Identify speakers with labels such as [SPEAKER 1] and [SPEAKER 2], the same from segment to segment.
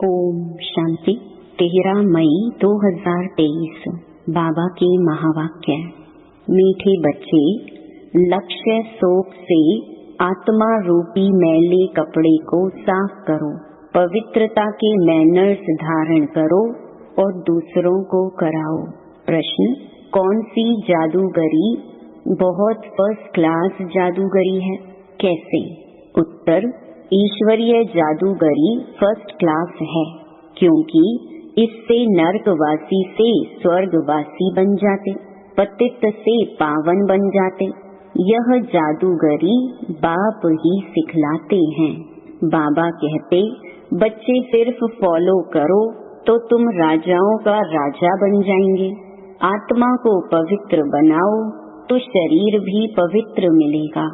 [SPEAKER 1] ओम शांति। 13 मई 2023 बाबा के महावाक्य। मीठे बच्चे, लक्ष्य सोप से आत्मा रूपी मैले कपड़े को साफ करो, पवित्रता के मैनर्स धारण करो और दूसरों को कराओ। प्रश्न, कौन सी जादूगरी बहुत फर्स्ट क्लास जादूगरी है? कैसे? उत्तर, ईश्वरीय जादूगरी फर्स्ट क्लास है, क्योंकि इससे नरकवासी से स्वर्गवासी बन जाते, पतित से पावन बन जाते। यह जादूगरी बाप ही सिखलाते हैं। बाबा कहते, बच्चे सिर्फ फॉलो करो तो तुम राजाओं का राजा बन जाएंगे। आत्मा को पवित्र बनाओ तो शरीर भी पवित्र मिलेगा।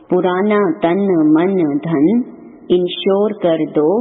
[SPEAKER 1] पुराना तन मन धन इंश्योर कर दो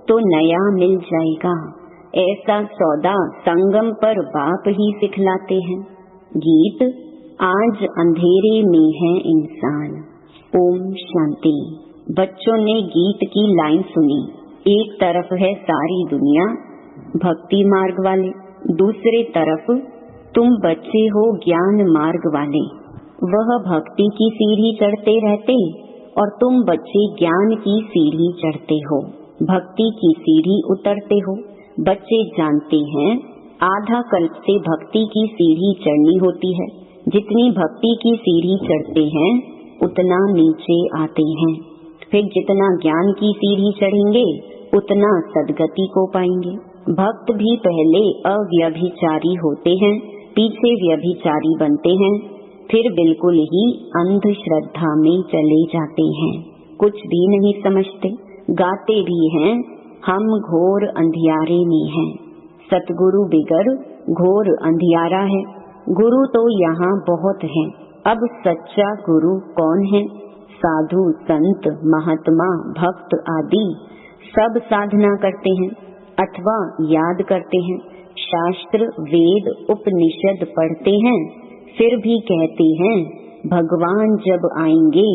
[SPEAKER 1] तो नया मिल जाएगा। ऐसा सौदा संगम पर बाप ही सिखलाते हैं। गीत, आज अंधेरे में है इंसान। ओम शांति। बच्चों ने गीत की लाइन सुनी। एक तरफ है सारी दुनिया भक्ति मार्ग वाले, दूसरे तरफ तुम बच्चे हो ज्ञान मार्ग वाले। वह भक्ति की सीढ़ी चढ़ते रहते और तुम बच्चे ज्ञान की सीढ़ी चढ़ते हो, भक्ति की सीढ़ी उतरते हो। बच्चे जानते हैं आधा कल्प से भक्ति की सीढ़ी चढ़नी होती है। जितनी भक्ति की सीढ़ी चढ़ते हैं उतना नीचे आते हैं। फिर जितना ज्ञान की सीढ़ी चढ़ेंगे उतना सदगति को पाएंगे। भक्त भी पहले अव्यभिचारी होते हैं, पीछे व्यभिचारी बनते हैं, फिर बिल्कुल ही अंधश्रद्धा में चले जाते हैं। कुछ भी नहीं समझते, गाते भी हैं हम घोर अंधियारे में हैं। सतगुरु बिगर घोर अंधियारा है। गुरु तो यहाँ बहुत हैं। अब सच्चा गुरु कौन है? साधु संत महात्मा भक्त आदि सब साधना करते हैं अथवा याद करते हैं, शास्त्र वेद उपनिषद पढ़ते हैं, फिर भी कहते हैं भगवान जब आएंगे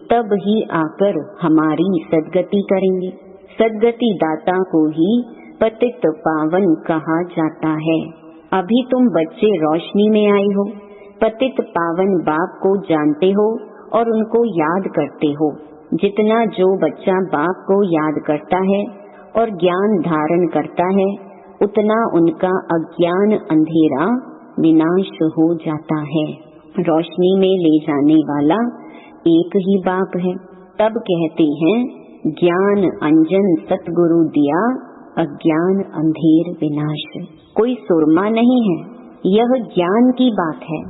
[SPEAKER 1] तब ही आकर हमारी सदगति करेंगे। सदगति दाता को ही पतित पावन कहा जाता है। अभी तुम बच्चे रोशनी में आए हो, पतित पावन बाप को जानते हो और उनको याद करते हो। जितना जो बच्चा बाप को याद करता है और ज्ञान धारण करता है, उतना उनका अज्ञान अंधेरा विनाश हो जाता है। रोशनी में ले जाने वाला एक ही बाप है। तब कहते हैं ज्ञान अंजन सतगुरु दिया, अज्ञान अंधेर विनाश। कोई सुरमा नहीं है, यह ज्ञान की बात है।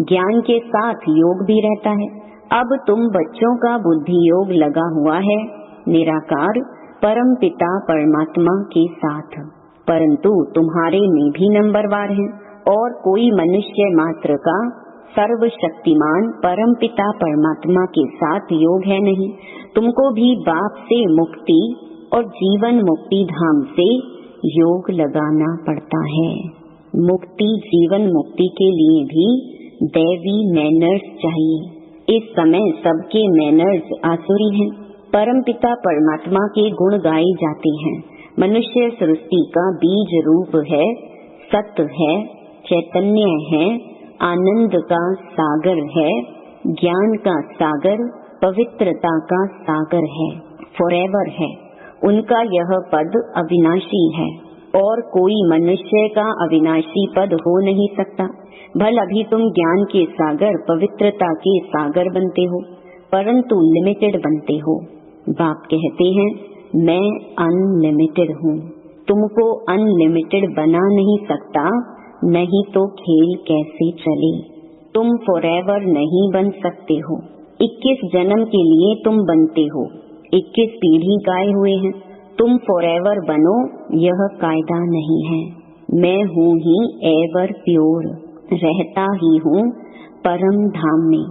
[SPEAKER 1] ज्ञान के साथ योग भी रहता है। अब तुम बच्चों का बुद्धि योग लगा हुआ है निराकार परम पिता परमात्मा के साथ, परंतु तुम्हारे में भी नंबरवार है और कोई मनुष्य मात्र का सर्वशक्तिमान परम पिता परमात्मा के साथ योग है नहीं। तुमको भी बाप से मुक्ति और जीवन मुक्ति धाम से योग लगाना पड़ता है। मुक्ति जीवन मुक्ति के लिए भी दैवी मैनर्स चाहिए। इस समय सबके मैनर्स आसुरी हैं। परम पिता परमात्मा के गुण गाए जाते हैं। मनुष्य सृष्टि का बीज रूप है, सत्य है, चैतन्य है, आनंद का सागर है, ज्ञान का सागर, पवित्रता का सागर है, फॉरएवर है। उनका यह पद अविनाशी है और कोई मनुष्य का अविनाशी पद हो नहीं सकता। भल अभी तुम ज्ञान के सागर पवित्रता के सागर बनते हो, परंतु लिमिटेड बनते हो। बाप कहते हैं मैं अनलिमिटेड हूँ। तुमको अनलिमिटेड बना नहीं सकता, नहीं तो खेल कैसे चले। तुम फॉरएवर नहीं बन सकते हो। 21 जन्म के लिए तुम बनते हो, 21 पीढ़ी गाए हुए हैं। तुम फॉरएवर बनो, यह कायदा नहीं है। मैं हूँ ही एवर प्योर, रहता ही हूँ परम धाम में।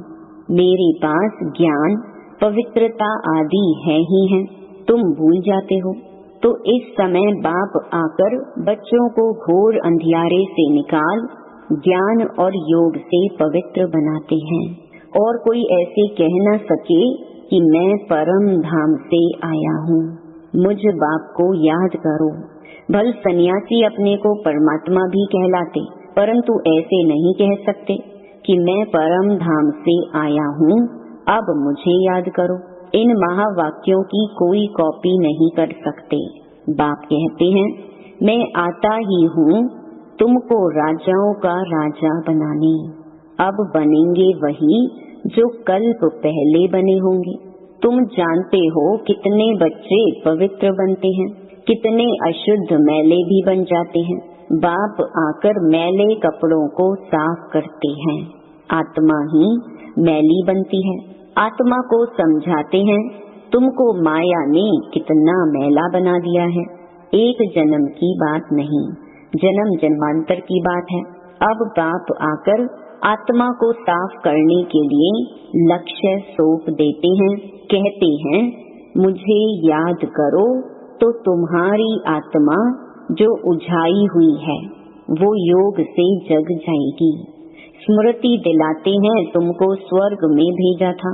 [SPEAKER 1] मेरे पास ज्ञान पवित्रता आदि है ही है, तुम भूल जाते हो। तो इस समय बाप आकर बच्चों को घोर अंधियारे से निकाल ज्ञान और योग से पवित्र बनाते हैं। और कोई ऐसे कह न सके कि मैं परम धाम से आया हूँ। मुझ बाप को याद करो। भल सन्यासी अपने को परमात्मा भी कहलाते, परंतु ऐसे नहीं कह सकते कि मैं परम धाम से आया हूँ, अब मुझे याद करो। इन महावाक्यों की कोई कॉपी नहीं कर सकते। बाप कहते हैं, मैं आता ही हूँ तुमको राजाओं का राजा बनाने। अब बनेंगे वही जो कल्प पहले बने होंगे। तुम जानते हो कितने बच्चे पवित्र बनते हैं, कितने अशुद्ध मैले भी बन जाते हैं। बाप आकर मैले कपड़ों को साफ करते हैं। आत्मा ही मैली बनती है। आत्मा को समझाते हैं, तुमको माया ने कितना मैला बना दिया है। एक जन्म की बात नहीं, जन्म जन्मांतर की बात है। अब बाप आकर आत्मा को साफ करने के लिए लक्ष्य सौंप देते हैं। कहते हैं, मुझे याद करो तो तुम्हारी आत्मा जो उझाई हुई है वो योग से जग जाएगी। स्मृति दिलाते हैं, तुमको स्वर्ग में भेजा था,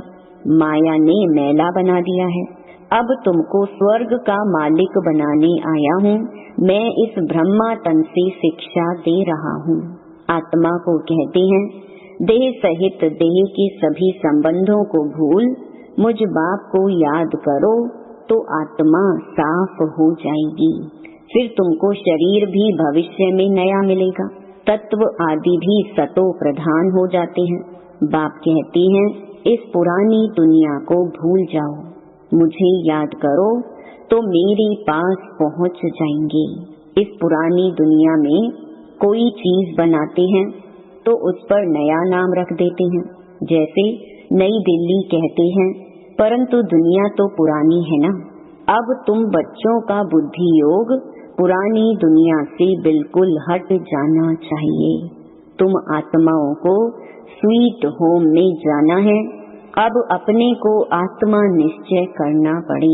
[SPEAKER 1] माया ने मैला बना दिया है। अब तुमको स्वर्ग का मालिक बनाने आया हूँ। मैं इस ब्रह्मा तन से शिक्षा दे रहा हूँ। आत्मा को कहते हैं, देह सहित देह के सभी संबंधों को भूल मुझ बाप को याद करो तो आत्मा साफ हो जाएगी। फिर तुमको शरीर भी भविष्य में नया मिलेगा। तत्व आदि भी सतो प्रधान हो जाते हैं। बाप कहती हैं, इस पुरानी दुनिया को भूल जाओ, मुझे याद करो तो मेरे पास पहुँच जाएंगे। इस पुरानी दुनिया में कोई चीज बनाते हैं तो उस पर नया नाम रख देते हैं। जैसे नई दिल्ली कहते हैं, परंतु दुनिया तो पुरानी है ना। अब तुम बच्चों का बुद्धि योग पुरानी दुनिया से बिल्कुल हट जाना चाहिए। तुम आत्माओं को स्वीट होम में जाना है। अब अपने को आत्मा निश्चय करना पड़े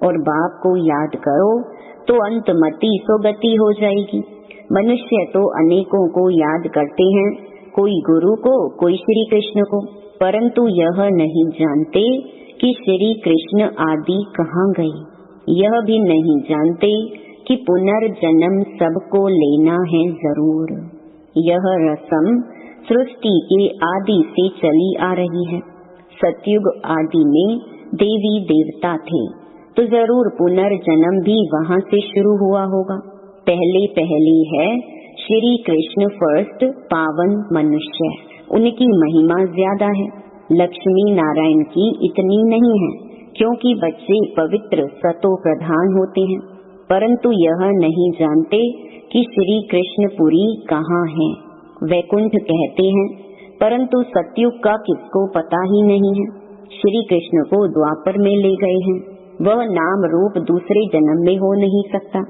[SPEAKER 1] और बाप को याद करो तो अंतमति सोगति हो जाएगी। मनुष्य तो अनेकों को याद करते हैं, कोई गुरु को, कोई श्री कृष्ण को, परंतु यह नहीं जानते कि श्री कृष्ण आदि कहाँ गए। यह भी नहीं जानते कि पुनर्जन्म सबको लेना है जरूर। यह रस्म सृष्टि के आदि से चली आ रही है। सतयुग आदि में देवी देवता थे तो जरूर पुनर्जन्म भी वहाँ से शुरू हुआ होगा। पहले पहले है श्री कृष्ण फर्स्ट पावन मनुष्य, उनकी महिमा ज्यादा है। लक्ष्मी नारायण की इतनी नहीं है, क्योंकि बच्चे पवित्र सतो प्रधान होते हैं, परंतु यह नहीं जानते कि श्री कृष्णपुरी कहाँ है। वैकुंठ कहते हैं, परंतु सतयुग का किसको पता ही नहीं है। श्री कृष्ण को द्वापर में ले गए हैं, वह नाम रूप दूसरे जन्म में हो नहीं सकता।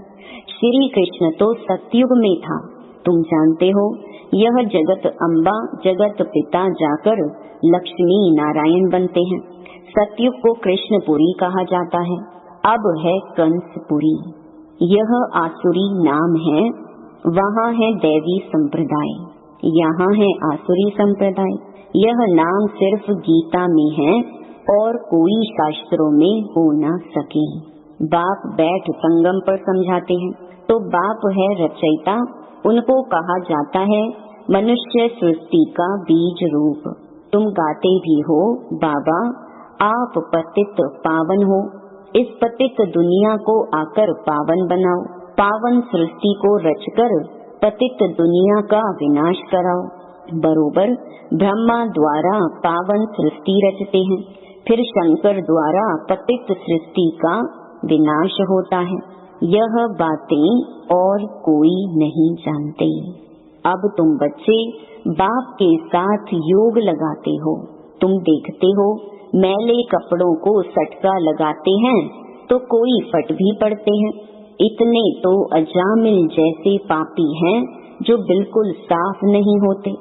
[SPEAKER 1] श्री कृष्ण तो सतयुग में था। तुम जानते हो, यह जगत अम्बा जगत पिता जाकर लक्ष्मी नारायण बनते हैं। सतयुग को कृष्णपुरी कहा जाता है, अब है कंसपुरी। यह आसुरी नाम है, वहाँ है दैवी संप्रदाय, यहाँ है आसुरी संप्रदाय। यह नाम सिर्फ गीता में है और कोई शास्त्रों में हो न सके। बाप बैठ संगम पर समझाते हैं, तो बाप है रचयिता। उनको कहा जाता है मनुष्य सृष्टि का बीज रूप। तुम गाते भी हो, बाबा आप पतित पावन हो, इस पतित दुनिया को आकर पावन बनाओ। पावन सृष्टि को रचकर पतित दुनिया का विनाश कराओ। बरोबर ब्रह्मा द्वारा पावन सृष्टि रचते हैं, फिर शंकर द्वारा पतित सृष्टि का विनाश होता है। यह बातें और कोई नहीं जानते। अब तुम बच्चे बाप के साथ योग लगाते हो। तुम देखते हो मैले कपड़ों को सटका लगाते हैं तो कोई फट भी पड़ते हैं। इतने तो अजामिल जैसे पापी हैं जो बिल्कुल साफ नहीं होते।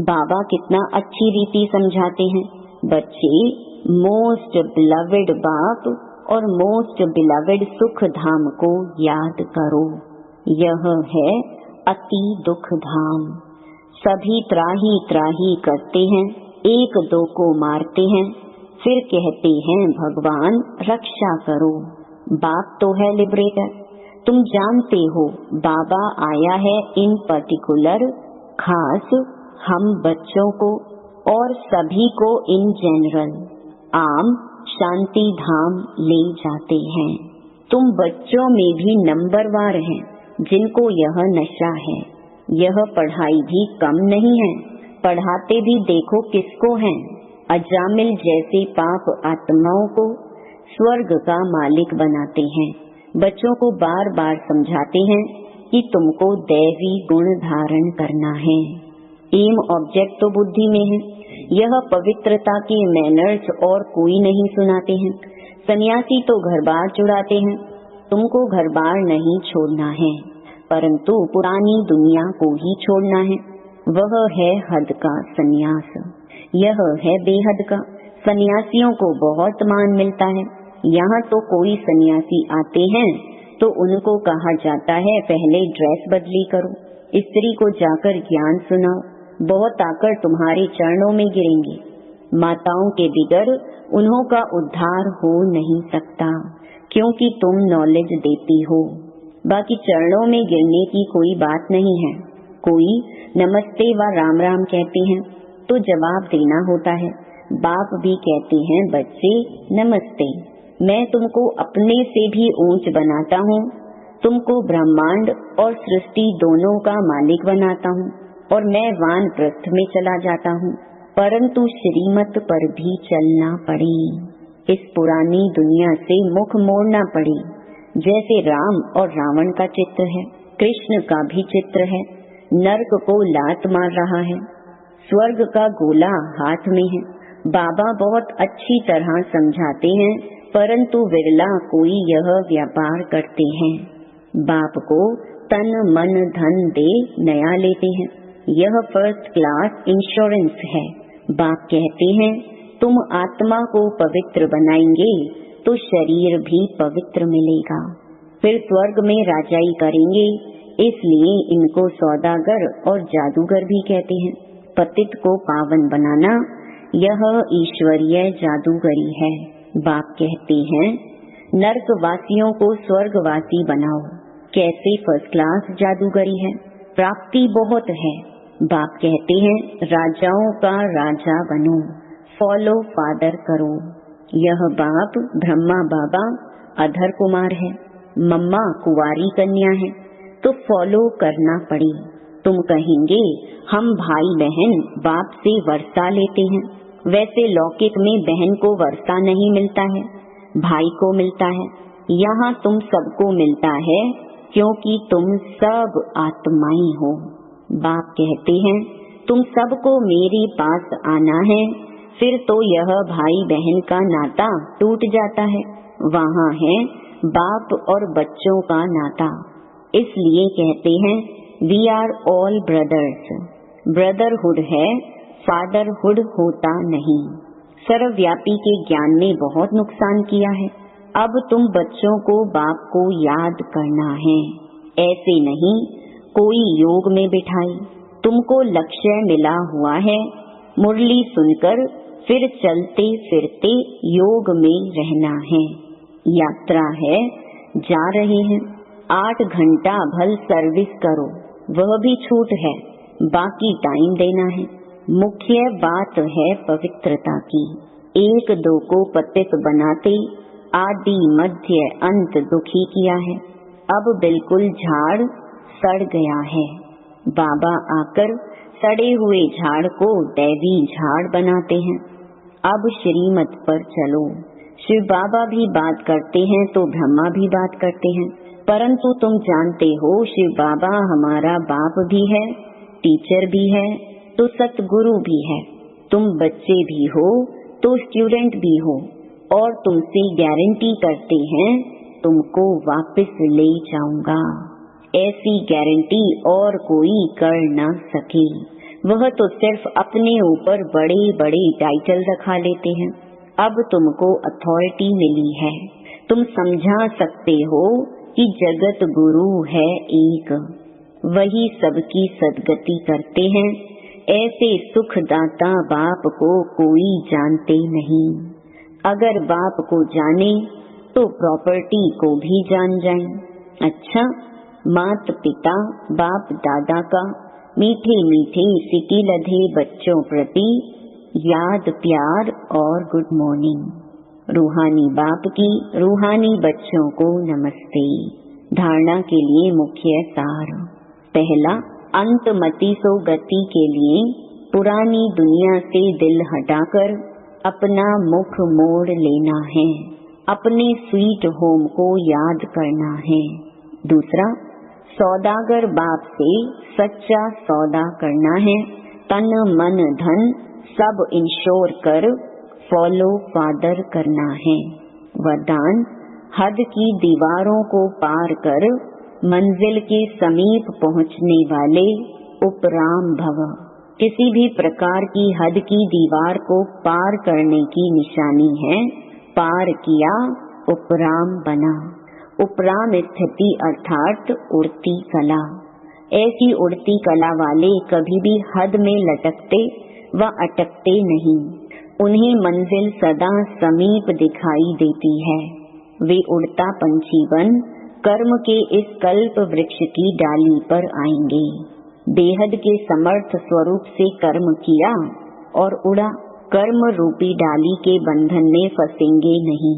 [SPEAKER 1] बाबा कितना अच्छी रीति समझाते हैं, बच्चे मोस्ट बिलवेड बाप और मोस्ट बिलवेड सुख धाम को याद करो। यह है अति दुख धाम। सभी त्राही त्राही करते हैं, एक दो को मारते हैं, फिर कहते हैं भगवान रक्षा करो। बाप तो है लिबरेटर, तुम जानते हो बाबा आया है इन पर्टिकुलर, खास हम बच्चों को और सभी को इन जनरल आम शांति धाम ले जाते हैं। तुम बच्चों में भी नंबरवार हैं जिनको यह नशा है। यह पढ़ाई भी कम नहीं है, पढ़ाते भी देखो किसको हैं। अजामिल जैसे पाप आत्माओं को स्वर्ग का मालिक बनाते हैं। बच्चों को बार बार समझाते हैं कि तुमको दैवी गुण धारण करना है। एम ऑब्जेक्ट तो बुद्धि में है। यह पवित्रता के मैनर्स और कोई नहीं सुनाते हैं। सन्यासी तो घर बार चुराते हैं। तुमको घर बार नहीं छोड़ना है, परंतु पुरानी दुनिया को ही छोड़ना है। वह है हद का सन्यास, यह है बेहद का। सन्यासियों को बहुत मान मिलता है। यहाँ तो कोई सन्यासी आते हैं तो उनको कहा जाता है पहले ड्रेस बदली करो, स्त्री को जाकर ज्ञान सुनाओ, बहुत आकर तुम्हारे चरणों में गिरेंगे। माताओं के बिगर उन्हों का उद्धार हो नहीं सकता, क्योंकि तुम नॉलेज देती हो। बाकी चरणों में गिरने की कोई बात नहीं है। कोई नमस्ते व राम राम कहते हैं तो जवाब देना होता है। बाप भी कहते हैं बच्चे नमस्ते, मैं तुमको अपने से भी ऊंच बनाता हूँ, तुमको ब्रह्मांड और सृष्टि दोनों का मालिक बनाता हूँ और मैं वानप्रस्थ में चला जाता हूँ, परंतु श्रीमत पर भी चलना पड़े। इस पुरानी दुनिया से मुख मोड़ना पड़े। जैसे राम और रावण का चित्र है, कृष्ण का भी चित्र है। नरक को लात मार रहा है, स्वर्ग का गोला हाथ में है। बाबा बहुत अच्छी तरह समझाते हैं, परंतु विरला कोई यह व्यापार करते हैं। बाप को तन मन धन दे नया लेते हैं। यह फर्स्ट क्लास इंश्योरेंस है। बाप कहते हैं तुम आत्मा को पवित्र बनाएंगे तो शरीर भी पवित्र मिलेगा, फिर स्वर्ग में राजाई करेंगे। इसलिए इनको सौदागर और जादूगर भी कहते हैं। पतित को पावन बनाना यह ईश्वरीय जादूगरी है। बाप कहते हैं नरकवासियों को स्वर्गवासी बनाओ। कैसे फर्स्ट क्लास जादूगरी है, प्राप्ति बहुत है। बाप कहते हैं राजाओं का राजा बनो, फॉलो फादर करो। यह बाप ब्रह्मा बाबा अधर कुमार है, मम्मा कुंवारी कन्या है, तो फॉलो करना पड़े। तुम कहेंगे हम भाई बहन बाप से वर्षा लेते हैं, वैसे लौकिक में बहन को वर्षा नहीं मिलता है, भाई को मिलता है। यहाँ तुम सबको मिलता है क्योंकि तुम सब आत्माएं हो। बाप कहते हैं तुम सबको मेरे पास आना है, फिर तो यह भाई बहन का नाता टूट जाता है। वहाँ है बाप और बच्चों का नाता। इसलिए कहते हैं we are all brothers. Brotherhood है, फादरहुड होता नहीं। सर्वव्यापी के ज्ञान ने बहुत नुकसान किया है। अब तुम बच्चों को बाप को याद करना है, ऐसे नहीं कोई योग में बिठाई। तुमको लक्ष्य मिला हुआ है, मुरली सुनकर फिर चलते फिरते योग में रहना है। यात्रा है, जा रहे हैं, 8 घंटा भल सर्विस करो, वह भी छूट है, बाकी टाइम देना है। मुख्य बात है पवित्रता की। 1-2 को पतित बनाते आदि मध्य अंत दुखी किया है। अब बिल्कुल झाड़ सड़ गया है। बाबा आकर सड़े हुए झाड़ को दैवी झाड़ बनाते हैं। अब श्रीमत पर चलो। शिव बाबा भी बात करते हैं तो ब्रह्मा भी बात करते हैं, परंतु तुम जानते हो शिव बाबा हमारा बाप भी है, टीचर भी है, तो सतगुरु भी है। तुम बच्चे भी हो तो स्टूडेंट भी हो, और तुमसे गारंटी करते हैं तुमको वापस ले जाऊंगा। ऐसी गारंटी और कोई कर न सके। वह तो सिर्फ अपने ऊपर बड़े बड़े टाइटल रखा लेते हैं। अब तुमको अथॉरिटी मिली है, तुम समझा सकते हो कि जगत गुरु है एक, वही सबकी सदगति करते हैं। ऐसे सुखदाता बाप को कोई जानते नहीं। अगर बाप को जाने तो प्रॉपर्टी को भी जान जाएं। अच्छा, मात पिता बाप दादा का मीठे मीठे सिटी लधे बच्चों प्रति याद प्यार और गुड मॉर्निंग। रूहानी बाप की रूहानी बच्चों को नमस्ते। धारणा के लिए मुख्य सार। पहला, अंतमति सो गति के लिए पुरानी दुनिया से दिल हटाकर अपना मुख मोड़ लेना है, अपने स्वीट होम को याद करना है। दूसरा, सौदागर बाप से सच्चा सौदा करना है, तन मन धन सब इंश्योर कर फॉलो फादर करना है। वरदान, हद की दीवारों को पार कर मंजिल के समीप पहुंचने वाले उपराम भव। किसी भी प्रकार की हद की दीवार को पार करने की निशानी है, पार किया उपराम बना। उपराम स्थिति अर्थात उड़ती कला। ऐसी उड़ती कला वाले कभी भी हद में लटकते व अटकते नहीं। उन्हें मंजिल सदा समीप दिखाई देती है। वे उड़ता पंछी बन कर्म के इस कल्प वृक्ष की डाली पर आएंगे। बेहद के समर्थ स्वरूप से कर्म किया और उड़ा, कर्म रूपी डाली के बंधन में फंसेंगे नहीं,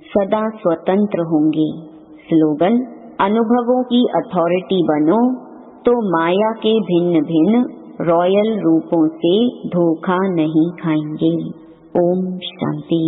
[SPEAKER 1] सदा स्वतंत्र होंगे। स्लोगन, अनुभवों की अथॉरिटी बनो तो माया के भिन्न भिन्न रॉयल रूपों से धोखा नहीं खाएंगे। ओम शांति।